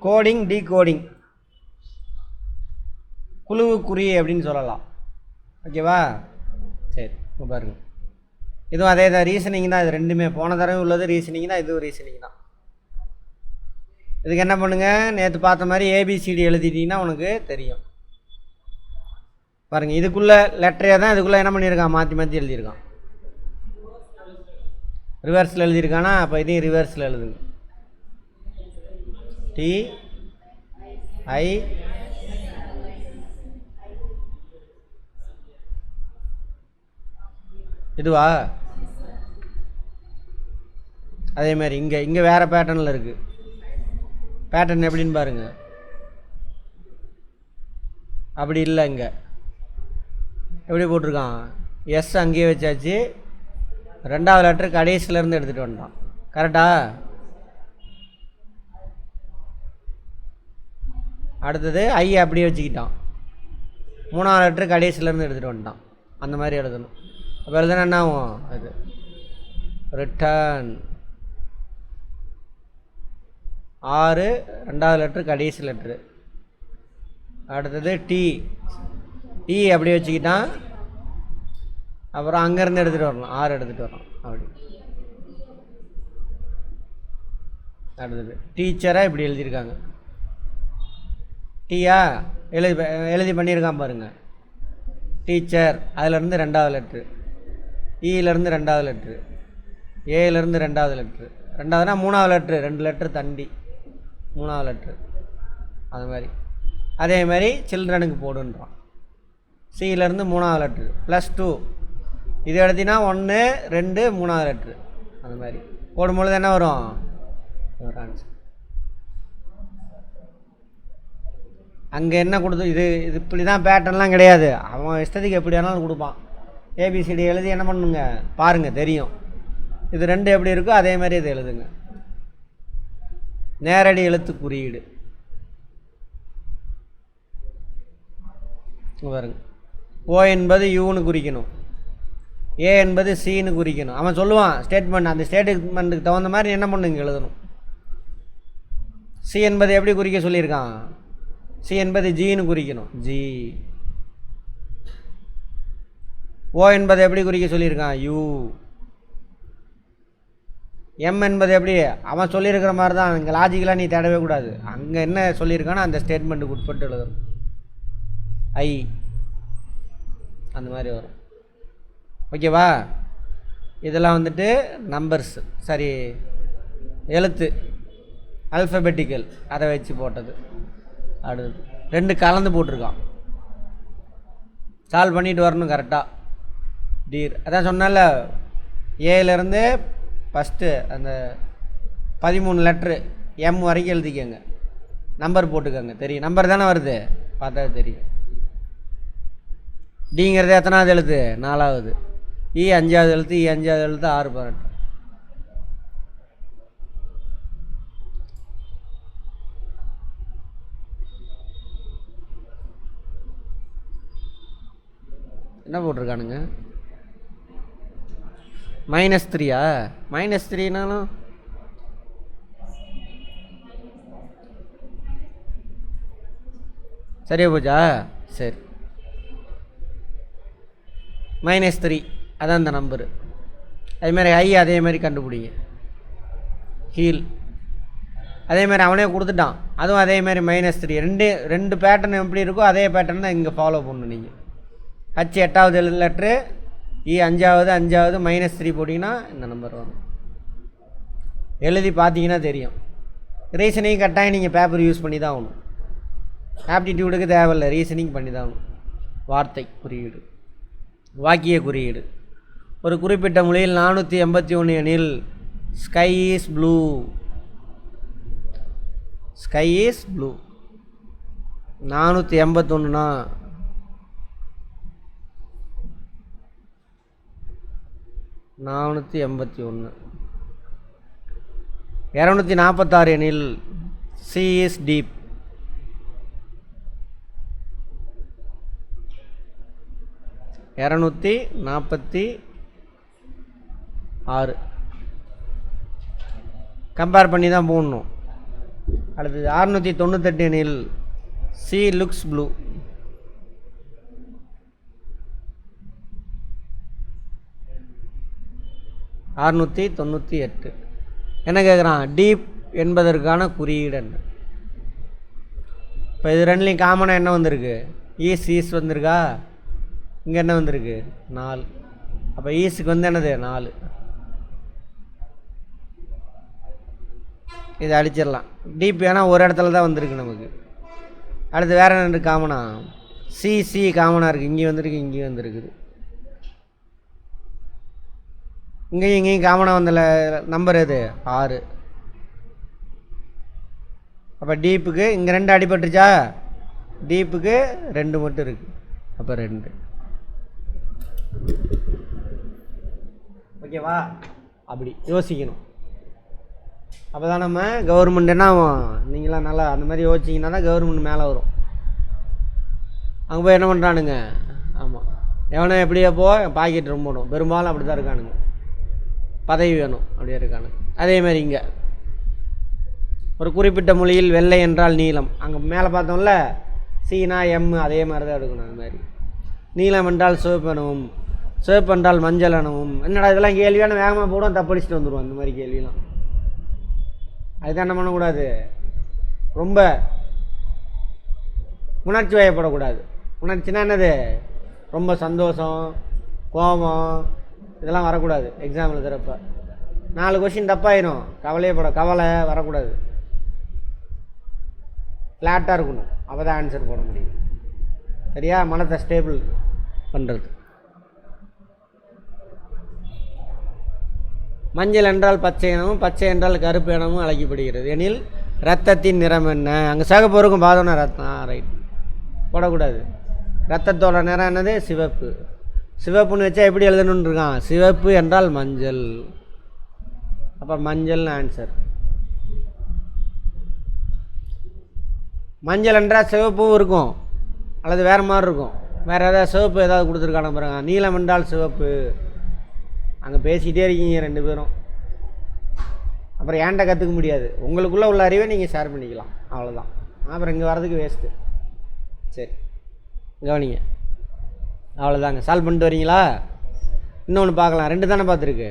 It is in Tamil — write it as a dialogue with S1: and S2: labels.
S1: கோடிங் டீகோடிங், குழுவுக்குறி அப்படின்னு சொல்லலாம். ஓகேவா? சரி, இப்போ பாருங்கள், இதுவும் அதே தான், ரீசனிங் தான். இது ரெண்டுமே போன தடவை உள்ளது ரீசனிங் தான், இதுவும் ரீசனிங் தான். இதுக்கு என்ன பண்ணுங்கள், நேற்று பார்த்த மாதிரி ஏபிசிடி எழுதிட்டிங்கன்னா உனக்கு தெரியும். பாருங்கள், இதுக்குள்ளே லெட்டரே தான், இதுக்குள்ளே என்ன பண்ணியிருக்கான், மாற்றி மாற்றி எழுதியிருக்கான். ரிவர்ஸில் எழுதியிருக்கானா, அப்போ இதையும் ரிவர்ஸில் எழுதுங்க. டி ஐ இதுவா? அதே மாதிரி இங்கே வேறு பேட்டர்னில் இருக்குது. பேட்டர்ன் எப்படின்னு பாருங்கள். அப்படி இல்லை, இங்கே எப்படி போட்டிருக்கான், எஸ் அங்கேயே வச்சாச்சு, ரெண்டாவது லெட்டர் கடைசியிலேருந்து எடுத்துகிட்டு வந்துட்டான். கரெக்டா? அடுத்தது ஐ அப்படியே வச்சுக்கிட்டான், மூணாவது லெட்டர் கடைசியிலேருந்து எடுத்துகிட்டு வந்துட்டான். அந்த மாதிரி எழுதணும். அப்போ எழுதுனா என்ன ஆகும், அது ரிட்டர்ன் 6 ரெண்டாவது லெட்ரு கடைசி லெட்ரு. அடுத்தது டி அப்படியே வச்சுக்கிட்டான். அப்புறம் அங்கேருந்து எடுத்துகிட்டு வரணும், 6 எடுத்துகிட்டு வரணும் அப்படி. அடுத்தது டீச்சராக இப்படி எழுதியிருக்காங்க. டீயா எழுதி பண்ணியிருக்கான் பாருங்கள். டீச்சர் அதிலேருந்து ரெண்டாவது லெட்ரு, இலேருந்து ரெண்டாவது லெட்ரு, ஏலேருந்து ரெண்டாவது லெட்ரு, ரெண்டாவதுனா மூணாவது லெட்ரு, 2 லெட்ரு தண்டி மூணாவது லெட்ரு. அது மாதிரி அதே மாதிரி சில்ட்ரனுக்கு போடுன்றான். சியிலேருந்து மூணாவது லெட்ரு +2, இது எடுத்தினா 1 2 மூணாவது லெட்ரு. அது மாதிரி போடும்பொழுது என்ன வரும், ஒரு ஆன்சர். அங்கே என்ன கொடுத்து இது இப்படி தான், பேட்டர்ன்லாம் கிடையாது. அவன் இஷ்டத்துக்கு எப்படி வேணாலும் கொடுப்பான். ஏபிசிடி எழுதி என்ன பண்ணுங்க பாருங்கள், தெரியும். இது 2 எப்படி இருக்கோ அதே மாதிரி இது எழுதுங்க. நேரடி எழுத்து குறியீடு பாருங்க. ஓ என்பது யூன்னு குறிக்கணும், ஏ என்பது சின்னு குறிக்கணும். அவன் சொல்லுவான் ஸ்டேட்மெண்ட், அந்த ஸ்டேட்மெண்ட்டுக்கு தகுந்த மாதிரி என்ன பண்ணுங்க எழுதணும். சி என்பது எப்படி குறிக்க சொல்லியிருக்கான், சி என்பது ஜின்னு குறிக்கணும், ஜி. ஓ என்பது எப்படி குறிக்க சொல்லியிருக்கான், யூ. எம் என்பது எப்படி, அவன் சொல்லியிருக்கிற மாதிரி தான். இங்கே லாஜிக்கலாக நீ தேடவே கூடாது. அங்கே என்ன சொல்லியிருக்கானோ அந்த ஸ்டேட்மெண்ட்டுக்கு உட்பட்டு எழுதணும். ஐ அந்த மாதிரி வரும். ஓகேவா? இதெல்லாம் வந்துட்டு நம்பர்ஸ், சரி எழுத்து அல்ஃபபெட்டிக்கல், அதை வச்சு போட்டது. அடுத்து 2 கலந்து போட்டிருக்கான். சால்வ் பண்ணிட்டு வரணும் கரெக்டாக. டீர் அதான் சொன்னால, ஏலேருந்து ஃபஸ்ட்டு அந்த 13 லெட்ரு எம் வரைக்கும் எழுதிக்கங்க, நம்பர் போட்டுக்கோங்க. தெரியும், நம்பர் தானே வருது, பார்த்தா தெரியும். டிங்கிறது எத்தனாவது எழுத்து, 4வது. இ 5வது எழுத்து, இ 5வது எழுத்து, 6 18. என்ன போட்டிருக்கானுங்க, -3யா? -3னாலும் சரியா போச்சா? சரி, -3 அதான் அந்த நம்பரு. அதேமாதிரி ஐ அதே மாதிரி கண்டுபிடிங்க. ஹீல் அதே மாதிரி அவனே கொடுத்துட்டான், அதுவும் அதே மாதிரி -3. ரெண்டு பேட்டர்ன் எப்படி இருக்கோ அதே பேட்டர்ன் தான் இங்கே ஃபாலோ பண்ணணும் நீங்கள். ஹச் 8வது லெட்ரு, இ 5வது, -3 போட்டிங்கன்னா இந்த நம்பர் வரும். எழுதி பார்த்தீங்கன்னா தெரியும். ரீசனிங் கட்டாயம் நீங்கள் பேப்பர் யூஸ் பண்ணி தான் ஆகணும். ஆப்டிடியூடுக்கு தேவையில்லை, ரீசனிங் பண்ணி தான் ஆகணும். வார்த்தை குறியீடு, வாக்கிய குறியீடு. ஒரு குறிப்பிட்ட மொழியில் 481 எனில் sky is blue. Sky is blue 481னா 481. 246 எனில் சி இஸ் டீப். (246) கம்பேர் பண்ணி தான் போடணும். அடுத்தது 698 எனில் சி லுக்ஸ் ப்ளூ. 698 என்ன கேட்குறான்? டீப் என்பதற்கான குறியீடு என்ன? இப்போ இது ரெண்டுலேயும் காமனாக என்ன வந்திருக்கு? ஈஸ் வந்திருக்கா? இங்கே என்ன வந்திருக்கு? 4. அப்போ ஈஸுக்கு வந்து என்னது? 4. இதை அடிச்சிடலாம். டீப் ஏன்னா ஒரு இடத்துல தான் வந்திருக்கு நமக்கு. அடுத்து வேறு என்ன இருக்குது காமனாக? சி காமனாக இருக்குது. இங்கேயும் வந்திருக்கு, இங்கேயும் வந்திருக்குது. இங்கேயும் காமனாக வந்த நம்பர் எது? 6. அப்போ டீப்புக்கு இங்கே 2 அடிபட்டுருச்சா? டீப்புக்கு 2 மட்டும் இருக்குது. அப்போ 2. ஓகேவா? அப்படி யோசிக்கணும். அப்போ தான் நம்ம கவர்மெண்ட் என்ன ஆகும்? நீங்களாம் நல்லா அந்த மாதிரி யோசிச்சிங்கன்னா தான் கவர்மெண்ட் மேலே வரும். அங்கே போய் என்ன பண்ணுறானுங்க? ஆமாம், எவனோ எப்படியோ பாக்கெட் ரொம்ப போடும். பெரும்பாலும் அப்படி தான் இருக்கானுங்க. பதவி வேணும் அப்படியே இருக்கானுங்க. அதேமாதிரி இங்கே ஒரு குறிப்பிட்ட மொழியில் வெள்ளை என்றால் நீலம். அங்கே மேலே பார்த்தோம்ல சீனா எம், அதே மாதிரி தான் எடுக்கணும். அது மாதிரி நீலம் என்றால் சிவப்பு எனவும், சிவப்பு என்றால் மஞ்சள் எனவும். என்னடா இதெல்லாம் கேள்வியான வேகமாக போடும், தப்படிச்சுட்டு வந்துடுவோம். இந்த மாதிரி கேள்வியெல்லாம் அதுதான் என்ன பண்ணக்கூடாது? ரொம்ப உணர்ச்சி வயப்படக்கூடாது. உணர்ச்சினா என்னது? ரொம்ப சந்தோஷம், கோபம் இதெல்லாம் வரக்கூடாது. எக்ஸாம் எழுதுகிறப்ப 4 கொஷின் தப்பாயிரும். கவலை வரக்கூடாது. ஃப்ளாட்டாக இருக்கணும். அப்போ தான் ஆன்சர் போட முடியும். சரியா? மனத்தை ஸ்டேபிள் பண்ணுறது. மஞ்சள் என்றால் பச்சை எனவும், பச்சை என்றால் கருப்பு எனவும் அழைக்கப்படுகிறது. எனில் இரத்தத்தின் நிறம் என்ன? அங்கே சிகப்பு இருக்கும், பார்த்தோன்னா ரத்தம். ரைட், போடக்கூடாது. ரத்தத்தோட நிறம் என்னது? சிவப்பு. சிவப்புன்னு வச்சா எப்படி எழுதணுன்னு இருக்கான்? சிவப்பு என்றால் மஞ்சள். அப்போ மஞ்சள்னு ஆன்சர். மஞ்சள் என்றால் சிவப்பும் இருக்கும், அல்லது வேறு மாதிரி இருக்கும். வேறு ஏதாவது சிவப்பு ஏதாவது கொடுத்துருக்கான பாருங்க. நீலம் என்றால் சிவப்பு. அங்கே பேசிகிட்டே இருக்கீங்க 2 பேரும். அப்புறம் ஏன்ட்ட கற்றுக்க முடியாது. உங்களுக்குள்ளே உள்ள அறிவை நீங்கள் ஷேர் பண்ணிக்கலாம், அவ்வளோதான். அப்புறம் இங்கே வர்றதுக்கு வேஸ்ட்டு. சரி, கவனிங்க. அவ்வளோதாங்க. சால்வ் பண்ணிட்டு வரீங்களா? இன்னொன்று பார்க்கலாம். 2 தானே பார்த்துருக்கு.